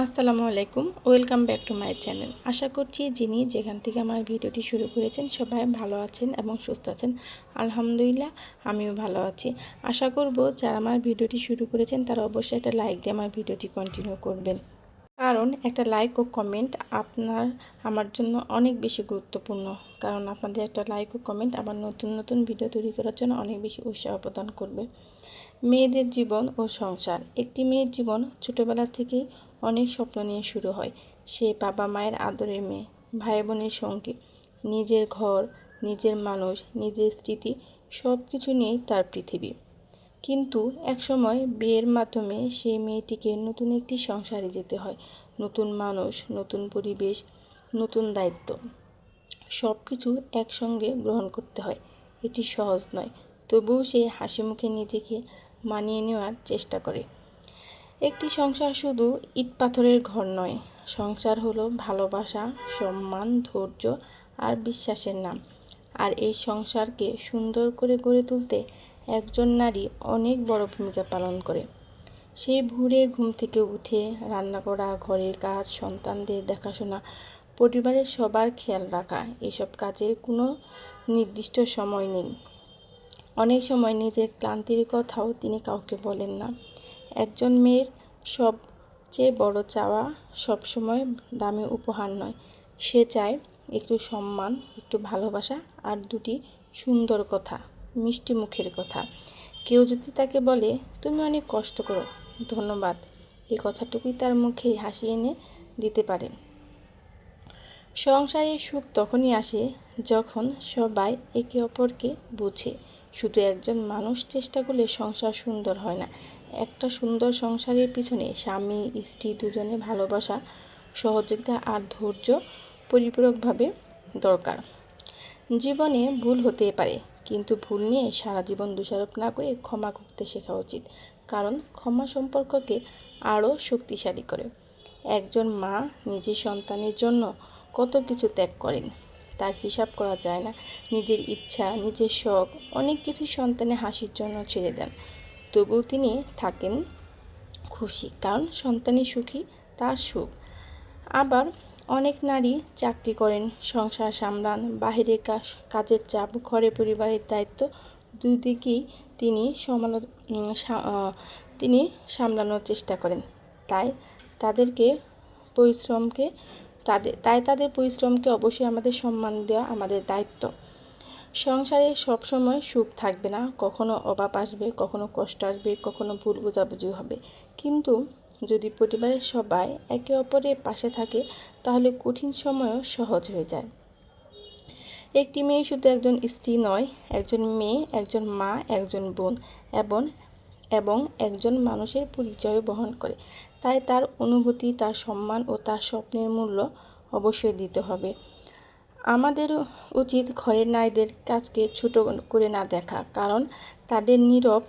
আসসালামু আলাইকুম, welcome back to my channel. আশা করছি যিনি যেখান থেকে আমার ভিডিওটি শুরু করেছেন সবাই ভালো আছেন এবং সুস্থ আছেন। আলহামদুলিল্লাহ, আমিও ভালো আছি। আশা করব যারা আমার ভিডিওটি শুরু করেছেন তারা অবশ্যই একটা লাইক দিয়ে আমার ভিডিওটি কন্টিনিউ করবেন, কারণ একটা লাইক ও কমেন্ট আমার জন্য অনেক বেশি গুরুত্বপূর্ণ। কারণ আপনাদের একটা লাইক ও কমেন্ট আমার নতুন নতুন ভিডিও তৈরি করার জন্য অনেক বেশি উৎসাহ প্রদান করবে। মেয়েদের জীবন ও সংসার। একটি মেয়ের জীবন ছোটোবেলা থেকেই অনেক স্বপ্ন নিয়ে শুরু হয়। সে বাবা মায়ের আদরের মেয়ে, ভাই বোনের সঙ্গী, নিজের ঘর, নিজের মানুষ, নিজের স্মৃতি সব কিছু নিয়েই তার পৃথিবী। কিন্তু একসময় বিয়ের মাধ্যমে সেই মেয়েটিকে নতুন একটি সংসারে যেতে হয়। নতুন মানুষ, নতুন পরিবেশ, নতুন দায়িত্ব, সব কিছু একসঙ্গে গ্রহণ করতে হয়। এটি সহজ নয়, তবুও সে হাসি মুখে নিজেকে মানিয়ে নেওয়ার চেষ্টা করে। একটি সংসার শুধু ইট পাথরের ঘর নয়, সংসার হলো ভালোবাসা, সম্মান, ধৈর্য আর বিশ্বাসের নাম। আর এই সংসারকে সুন্দর করে গড়ে তুলতে একজন নারী অনেক বড় ভূমিকা পালন করে। সেই ভোরে ঘুম থেকে উঠে রান্না করা, ঘরের কাজ, সন্তানদের দেখাশোনা, পরিবারের সবার খেয়াল রাখা, এসব কাজের কোনো নির্দিষ্ট সময় নেই। অনেক সময় নিজের ক্লান্তির কথাও তিনি কাউকে বলেন না। একজন মেয়ের সবচেয়ে বড় চাওয়া সবসময় দামি উপহার নয়, সে চায় একটু সম্মান, একটু ভালোবাসা আর দুটি সুন্দর কথা, মিষ্টি মুখের কথা। কেউ যদি তাকে বলে তুমি অনেক কষ্ট করো, ধন্যবাদ, এই কথাটুকুই তার মুখে হাসি এনে দিতে পারে। সংসারে সুখ তখনই আসে যখন সবাই একে অপরকে বুঝে। শুধু একজন মানুষ চেষ্টা করলে সংসার সুন্দর হয় না। একটা সুন্দর সংসারের পিছনে স্বামী স্ত্রী দুজনে ভালোবাসা, সহযোগিতা আর ধৈর্য পরিপূরকভাবে দরকার। জীবনে ভুল হতেই পারে, কিন্তু ভুল নিয়ে সারা জীবন দোষারোপ না করে ক্ষমা করতে শেখা উচিত, কারণ ক্ষমা সম্পর্ককে আরও শক্তিশালী করে। একজন মা নিজের সন্তানের জন্য কত কিছু ত্যাগ করেন, তার হিসাব করা যায় না। নিজের ইচ্ছা, নিজের শখ, অনেক কিছু সন্তানের হাসির জন্য ছেড়ে দেন, তবুও তিনি থাকেন খুশি, কারণ সন্তানই সুখী, তার সুখ। আবার অনেক নারী চাকরি করেন, সংসার সামলান, বাহিরে কাজের চাপ, ঘরে পরিবারের দায়িত্ব, দুই দিকেই তিনি সামলানোর চেষ্টা করেন। তাই তাদেরকে পরিশ্রমকে তাদের পরিশ্রমকে অবশ্যই আমাদের সম্মান দেওয়া আমাদের দায়িত্ব। সংসারে সবসময় সুখ থাকবে না, কখনো অভাব আসবে, কখনো কষ্ট আসবে, কখনো ভুল বোঝাবুঝি হবে। কিন্তু যদি পরিবারের সবাই একে অপরের পাশে থাকে তাহলে কঠিন সময়ও সহজ হয়ে যায়। একটি মেয়ে শুধু একজন স্ত্রী নয়, একজন মেয়ে, একজন মা, একজন বোন এবং একজন মানুষের পরিচয় বহন করে। তাই তার অনুভূতি, তার সম্মান ও তার স্বপ্নের মূল্য অবশ্যই দিতে হবে। আমাদের উচিত ঘরের নারীদের কাজকে ছোট করে না দেখা, কারণ তাদের নীরব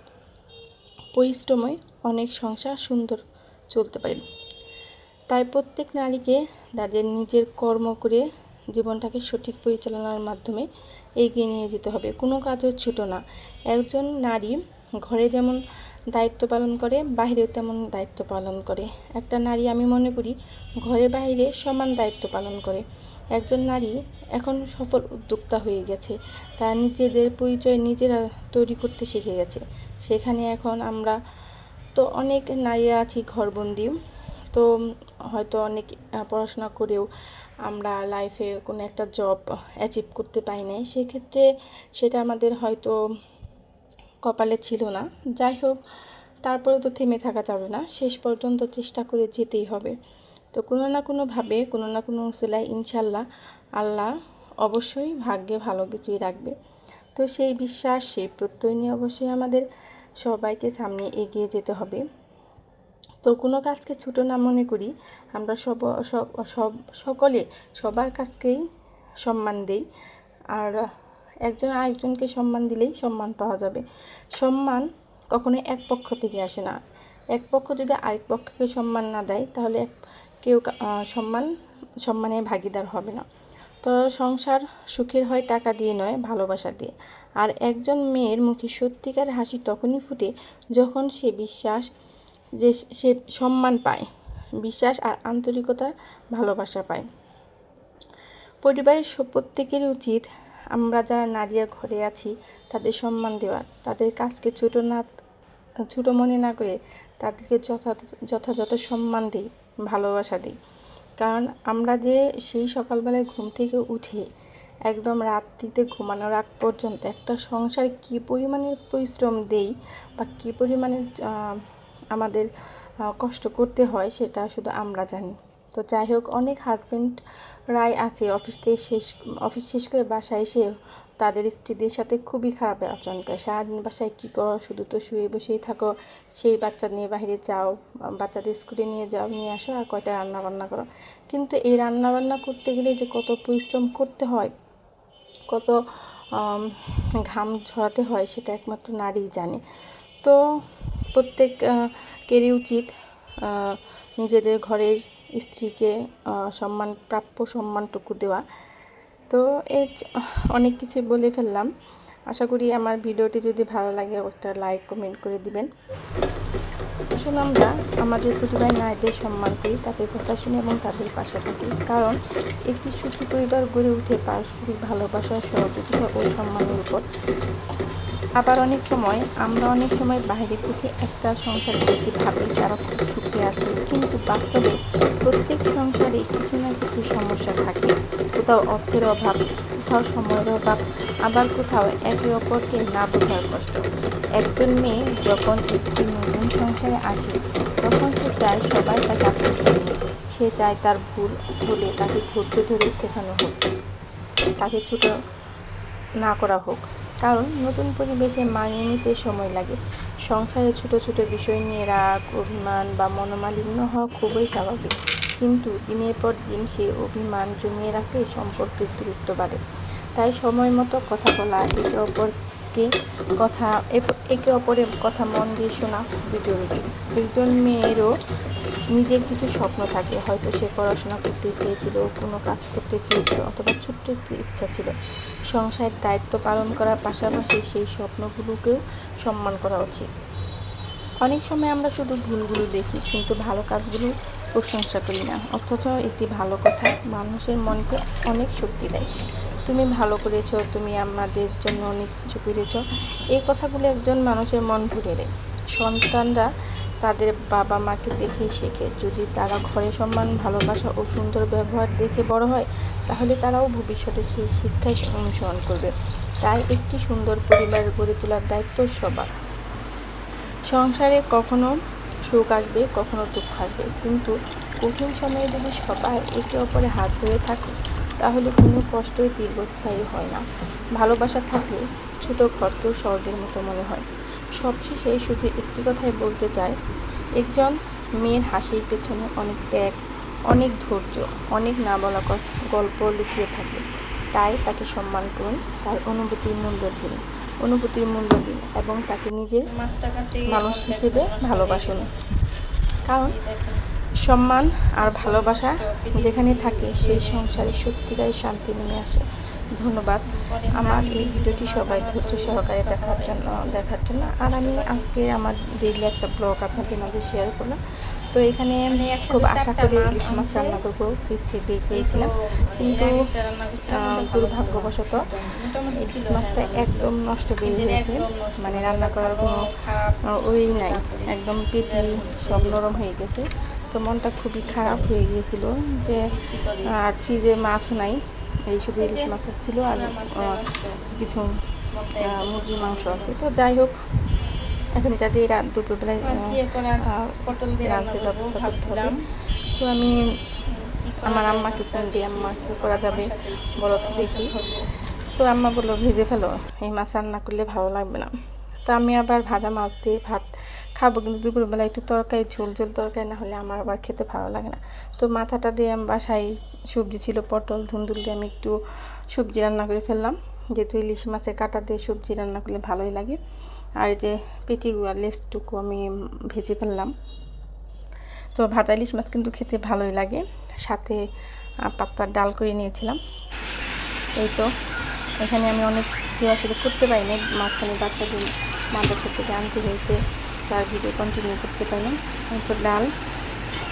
পরিশ্রমে অনেক সংসার সুন্দর চলতে পারে। তাই প্রত্যেক নারীকে তাদের নিজের কর্ম করে জীবনটাকে সঠিক পরিচালনার মাধ্যমে এগিয়ে নিয়ে যেতে হবে। কোনো কাজও ছোট না। একজন নারী ঘরে যেমন দায়িত্ব পালন করে, বাহিরেও তেমন দায়িত্ব পালন করে। একটা নারী, আমি মনে করি, ঘরে বাহিরে সমান দায়িত্ব পালন করে। একজন নারী এখন সফল উদ্যোক্তা হয়ে গেছে, তারা নিজেদের পরিচয় নিজেরা তৈরি করতে শিখে গেছে। সেখানে এখন আমরা তো অনেক নারীরা আছি ঘরবন্দি, তো হয়তো অনেক পড়াশোনা করেও আমরা লাইফে কোনো একটা জব অ্যাচিভ করতে পারি নাই, সেক্ষেত্রে সেটা আমাদের হয়তো কপালে ছিল না। যাই হোক, তারপরেও তো থেমে থাকা যাবে না, শেষ পর্যন্ত চেষ্টা করে যেতেই হবে। তো কোনো না কোনোভাবে, কোনো না কোনো উসিলায় ইনশাল্লাহ আল্লাহ অবশ্যই ভাগ্যে ভালো কিছুই রাখবে। তো সেই বিশ্বাস, সেই প্রত্যয় নিয়ে অবশ্যই আমাদের সবাইকে সামনে এগিয়ে যেতে হবে। তো কোনো কাজকে ছোট না মনে করি, আমরা সকলে সবার কাজকেই সম্মান দেই, আর একজন আরেকজনকে সম্মান দিলেই সম্মান পাওয়া যাবে। সম্মান কখনো এক পক্ষ থেকে আসে না। এক পক্ষ যদি আরেক পক্ষকে সম্মান না দেয় তাহলে কেউ সম্মানের ভাগিদার হবে না। তো সংসার সুখের হয় টাকা দিয়ে নয়, ভালোবাসা দিয়ে। আর একজন মেয়ের মুখে সত্যিকার হাসি তখনই ফুটে যখন সে বিশ্বাস যে সে সম্মান পায়, বিশ্বাস আর আন্তরিকতার ভালোবাসা পায়। পরিবারের প্রত্যেকেরই উচিত আমরা যারা নারীরা ঘরে আছি তাদের সম্মান দেওয়ার, তাদের কাজকে ছোট মনে না করে তাদেরকে যথাযথ সম্মান দিই, ভালোবাসা দিই। কারণ আমরা যে সেই সকালবেলায় ঘুম থেকে উঠে একদম রাত্রিতে ঘুমানোর আগ পর্যন্ত একটা সংসারে কী পরিমাণে পরিশ্রম দেই বা কী পরিমাণে আমাদের কষ্ট করতে হয় সেটা শুধু আমরা জানি। তো যাই হোক, অনেক হাজব্যান্ডরাই আছে অফিস শেষ করে বাসায় এসে তাদের স্ত্রীদের সাথে খুবই খারাপ আচরণ করে। সারাদিন বাসায় কী করো, শুধু তো শুয়ে বসেই থাকো, সেই বাচ্চা নিয়ে বাইরে যাও, বাচ্চাদের স্কুলে নিয়ে যাও, নিয়ে আসো, আর কয়টা রান্নাবান্না করো। কিন্তু এই রান্নাবান্না করতে গেলে যে কত পরিশ্রম করতে হয়, কত ঘাম ঝরাতে হয় সেটা একমাত্র নারীই জানে। তো প্রত্যেকেরই উচিত নিজেদের ঘরের স্ত্রীকে প্রাপ্য সম্মানটুকু দেওয়া। তো অনেক কিছু বলে ফেললাম। আশা করি আমার ভিডিওটি যদি ভালো লাগে একটা লাইক কমেন্ট করে দিবেন। আসলে আমরা আমাদের পরিবার নারীদের সম্মান করি, তাদের কথা শুনি এবং তাদের পাশে থাকি। কারণ একটি সুখী পরিবার গড়ে উঠে পারস্পরিক ভালোবাসা, সহযোগিতা ও সম্মানের উপর। আবার আমরা অনেক সময় বাইরে থেকে একটা সংসার দেখে ভাবি যারা খুব সুখে আছে, কিন্তু বাস্তবে প্রত্যেক সংসারে কিছু না কিছু সমস্যা থাকে। কোথাও অর্থের অভাব, কোথাও সময়ের অভাব, আবার কোথাও একে অপরকে না বোঝার কষ্ট। একজন মেয়ে যখন একটি নতুন সংসারে আসে তখন সে চায় সবাই তাকে আপন করে নেয়। সে চায় তার ভুল হলে তাকে ধৈর্য ধরে শেখানো হোক, তাকে ছোট না করা হোক। কারণ নতুন পরিবেশে মানিয়ে নিতে সময় লাগে। সংসারে ছোট ছোট বিষয় নিয়ে রাগ, অভিমান বা মনোমালিন্য হওয়া খুবই স্বাভাবিক। কিন্তু দিনের পর দিন সেই অভিমান জমিয়ে রাখলে সম্পর্কের দূরত্ব বাড়ে। তাই সময় মতো কথা বলা, একে অপরের কথা মন দিয়ে শোনা খুবই জরুরি। একজন মেয়েরও নিজের কিছু স্বপ্ন থাকে, হয়তো সে পড়াশোনা করতে চেয়েছিল, কোনো কাজ করতে চেয়েছিল, অথবা ছোট্ট একটি ইচ্ছা ছিল। সংসারের দায়িত্ব পালন করার পাশাপাশি সেই স্বপ্নগুলোকেও সম্মান করা উচিত। অনেক সময় আমরা শুধু ভুলগুলো দেখি, কিন্তু ভালো কাজগুলো প্রশংসা করি না। অথচ একটি ভালো কথা মানুষের মনকে অনেক শক্তি দেয়। তুমি ভালো করেছো, তুমি আমাদের জন্য অনেক কিছু করেছো, এই কথাগুলো একজন মানুষের মন ভরে দেয়। সন্তানরা তাদের বাবা মাকে দেখে শেখে। যদি তারা ঘরে সম্মান, ভালোবাসা ও সুন্দর ব্যবহার দেখে বড় হয়, তাহলে তারাও ভবিষ্যতে সেই শিক্ষায় অনুসরণ করবে। তাই একটি সুন্দর পরিবার গড়ে তোলার দায়িত্ব সবার। সংসারে কখনো সুখ আসবে, কখনো দুঃখ আসবে, কিন্তু কঠিন সময়ে যদি সবাই একে অপরের হাত ধরে থাকে তাহলে কোনো কষ্টই দীর্ঘস্থায়ী হয় না। ভালোবাসা থাকলে ছোট ঘরকেও স্বর্গের মতো মনে হয়। সবশেষে শুধু একটি কথাই বলতে চাই, একজন মেয়ের হাসির পেছনে অনেক ত্যাগ, অনেক ধৈর্য, অনেক না বলা গল্প লুকিয়ে থাকে। তাই তাকে সম্মান করুন, তার অনুভূতির মূল্য দিন এবং তাকে নিজের মানুষ হিসেবে ভালোবাসুন। কারণ সম্মান আর ভালোবাসা যেখানে থাকে সেই সংসারে সত্যিকারের শান্তি নেমে আসে। ধন্যবাদ আমার এই ভিডিওটি সবাই ধৈর্য সহকারে দেখার জন্য। আর আমি আজকে আমার ডেইলি একটা ব্লগ আপনাদের মাঝে শেয়ার করলাম। তো এখানে খুব আশা করে ইলিশ মাছ রান্না করবো ফ্রিজ থেকে বের করেছিলাম, কিন্তু দুর্ভাগ্যবশত ইলিশ মাছটা একদম নষ্ট হয়ে গিয়েছে। মানে রান্না করার কোনো ওই নাই, একদম পেটি সব নরম হয়ে গেছে। তো মনটা খুবই খারাপ হয়ে গিয়েছিল যে আর ফ্রিজে মাছও নাই, এই শুধু ইলিশ মাছ ছিল আর কিছু মুরগির মাংস আছে। তো যাই হোক, এখন এটা দিয়ে দুপুরবেলায় লাঞ্চের ব্যবস্থা করতে হবে। তো আমি আমার আম্মাকে ফোন দিয়ে, আম্মা কী করা যাবে বলো তো দেখি। তো আম্মা বললো ভেজে ফেলো, এই মাছ রান্না করলে ভালো লাগবে না। তো আমি আবার ভাজা মাছ দিয়ে ভাত খাবো, কিন্তু দুপুরবেলা একটু তরকারি, ঝোল তরকারি না হলে আমার আবার খেতে ভালো লাগে না। তো মাথাটা দিয়ে আমি বাসায় সবজি ছিল পটল ধুন্দুল দিয়ে আমি একটু সবজি রান্না করে ফেললাম, যেহেতু ইলিশ মাছের কাঁটা দিয়ে সবজি রান্না করলে ভালোই লাগে। আর এই যে পেটিগুলো লেজটুকু আমি ভেজে ফেললাম। তো ভাজা ইলিশ মাছ কিন্তু খেতে ভালোই লাগে। সাথে পাতার ডাল করে নিয়েছিলাম। এই তো এখানে আমি অনেক আসলে করতে পারিনি, মাঝখানে বাচ্চাদের মাদ্রাসা থেকে আনতে হয়েছে, তার ভিডিও কন্টিনিউ করতে পারিনি। এই তো ডাল,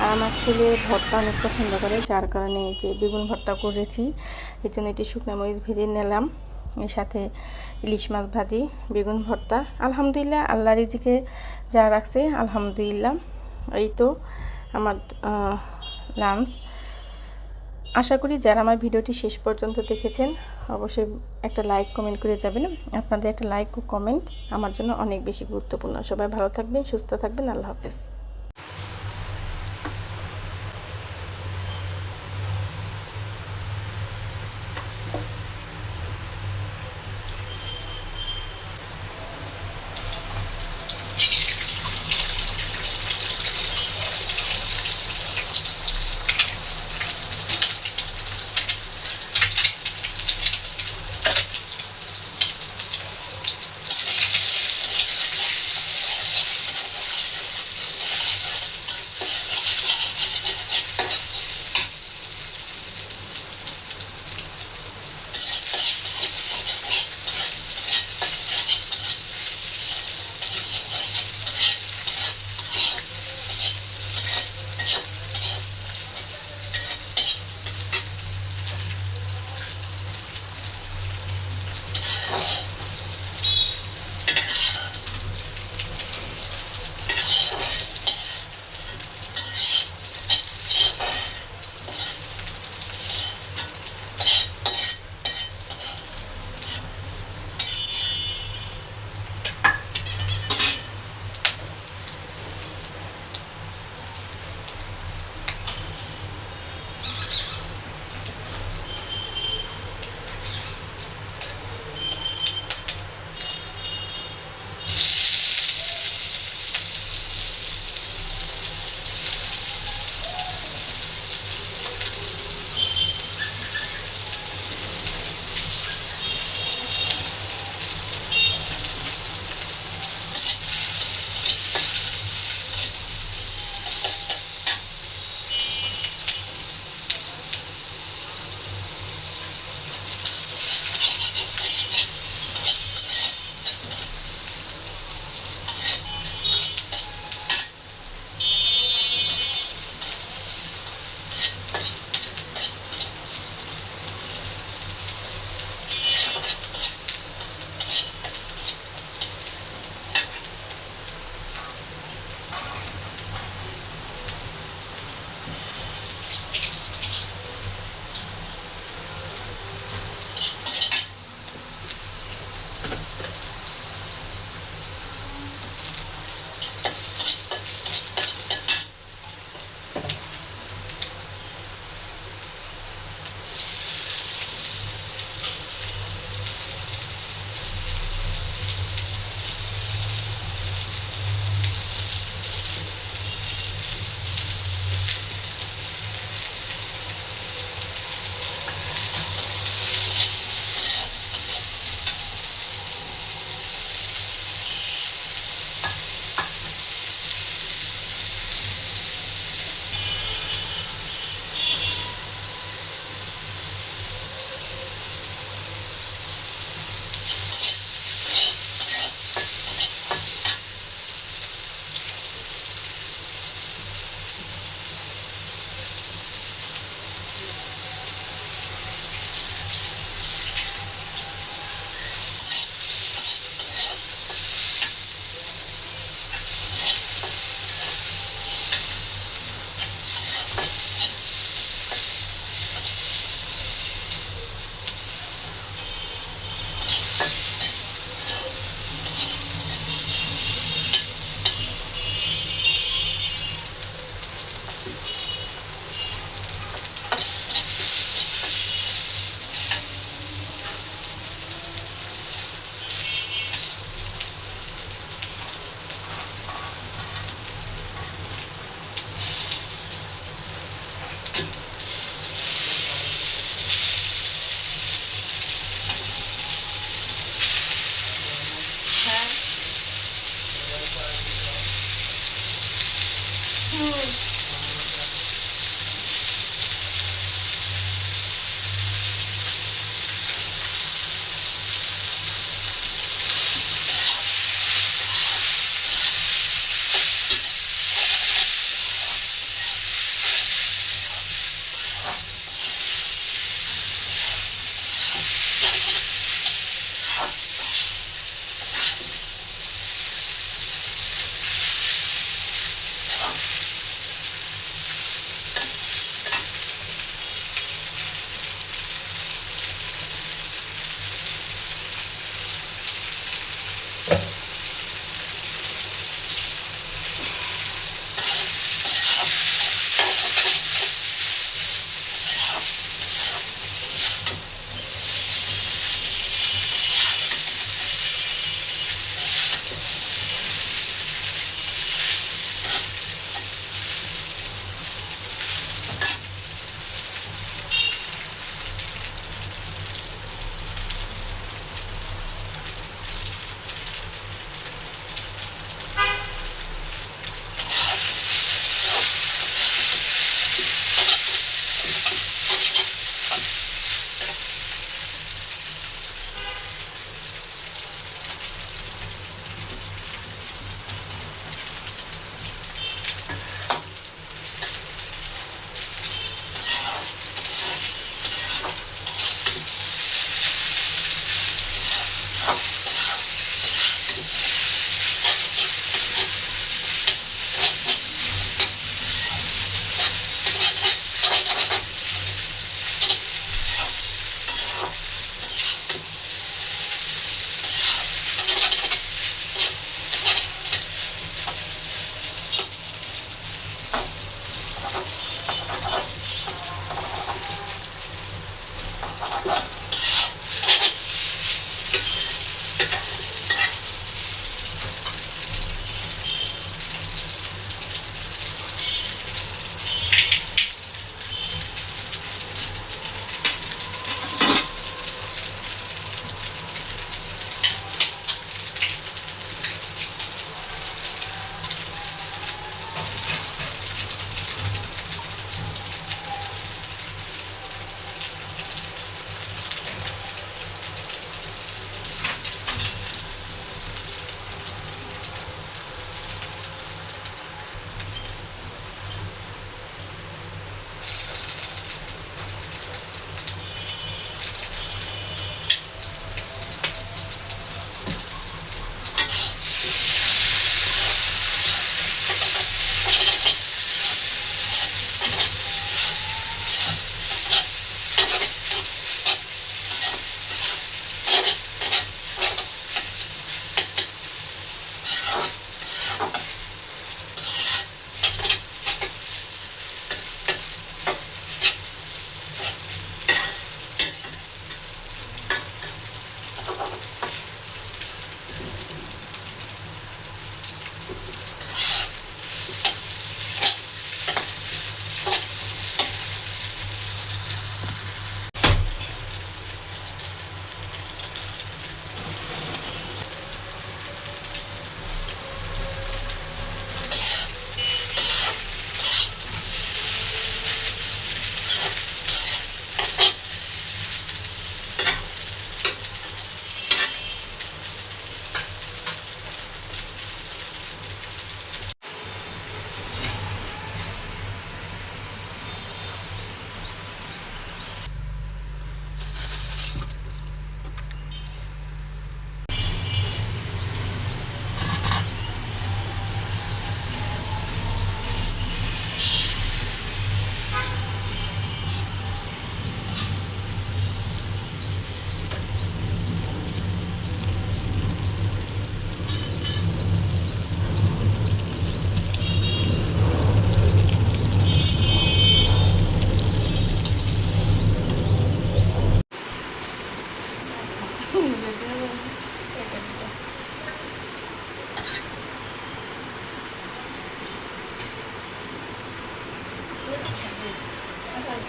আর আমার ছেলে ভর্তা অনেক পছন্দ করে, যার কারণে যে বেগুন ভর্তা করেছি। এর জন্য এটি শুকনো মরিচ ভেজে নিলাম, এর সাথে ইলিশ মাছ ভাজি, বেগুন ভর্তা। আলহামদুলিল্লাহ, আল্লাহ রিজিকে যা রাখছে আলহামদুলিল্লাহ। এই তো আমার লাঞ্চ। আশা করি যারা আমার ভিডিওটি শেষ পর্যন্ত দেখেছেন অবশ্যই একটা লাইক কমেন্ট করে যাবেন। আপনাদের একটা লাইক ও কমেন্ট আমার জন্য অনেক বেশি গুরুত্বপূর্ণ। সবাই ভালো থাকবেন, সুস্থ থাকবেন। আল্লাহ হাফেজ।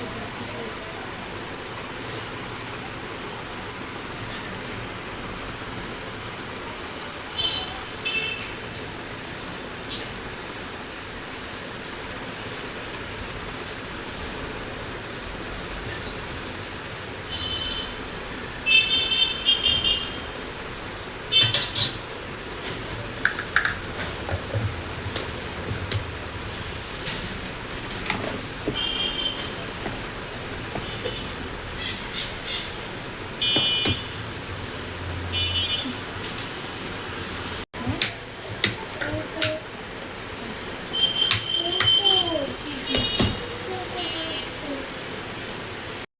কিছু